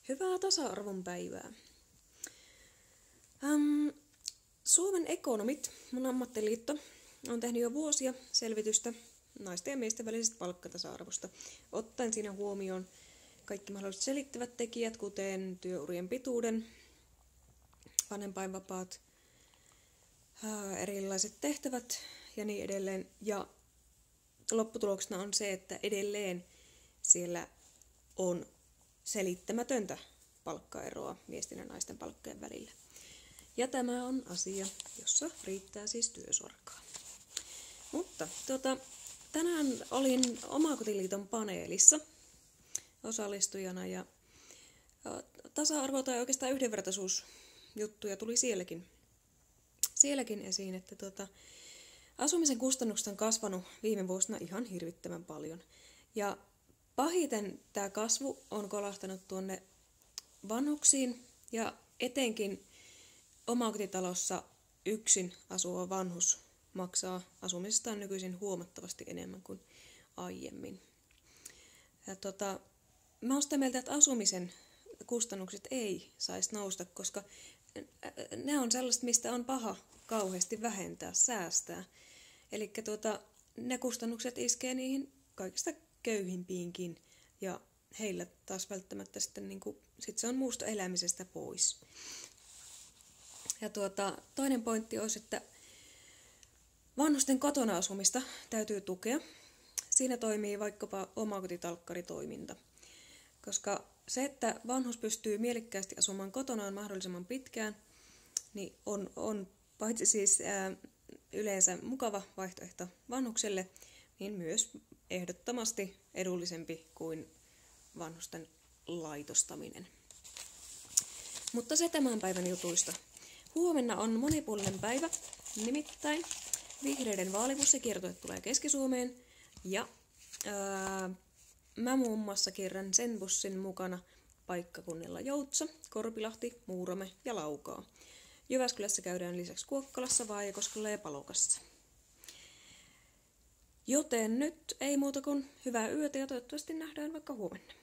Hyvää tasa-arvon päivää. Suomen ekonomit, mun ammattiliitto, on tehnyt jo vuosia selvitystä naisten ja miesten välisestä palkkatasa-arvosta, ottaen siinä huomioon kaikki mahdolliset selittävät tekijät, kuten työurien pituuden, vanhempainvapaat, erilaiset tehtävät ja niin edelleen. Ja lopputuloksena on se, että edelleen siellä on selittämätöntä palkkaeroa miesten ja naisten palkkojen välillä. Ja tämä on asia, jossa riittää siis työsarkaa. Mutta tänään olin Omakotiliiton paneelissa osallistujana ja tasa-arvo tai oikeastaan yhdenvertaisuusjuttuja tuli sielläkin esiin, että asumisen kustannukset on kasvanut viime vuosina ihan hirvittävän paljon. Ja pahiten tämä kasvu on kolahtanut tuonne vanhuksiin ja etenkin omakotitalossa yksin asuva vanhus maksaa asumisestaan nykyisin huomattavasti enemmän kuin aiemmin. Ja mä oon sitä mieltä, että asumisen kustannukset ei saisi nousta, koska ne on sellaista, mistä on paha kauheasti vähentää, säästää. Eli ne kustannukset iskee niihin kaikista köyhimpiinkin ja heillä taas välttämättä sitten sit se on muusta elämisestä pois. Ja toinen pointti olisi, että vanhusten kotona asumista täytyy tukea. Siinä toimii vaikkapa omakotitalkkaritoiminta. Koska se, että vanhus pystyy mielekkäästi asumaan kotonaan mahdollisimman pitkään, niin on paitsi siis yleensä mukava vaihtoehto vanhukselle, niin myös ehdottomasti edullisempi kuin vanhusten laitostaminen. Mutta se tämän päivän jutuista. Huomenna on monipuolinen päivä, nimittäin vihreiden vaalibussikiertue tulee Keski-Suomeen ja mä muun muassa kierrän sen bussin mukana paikkakunnilla Joutsa, Korpilahti, Muurame ja Laukaa. Jyväskylässä käydään lisäksi Kuokkolassa, Vaajakoskella ja Palokassa. Joten nyt ei muuta kuin hyvää yötä ja toivottavasti nähdään vaikka huomenna.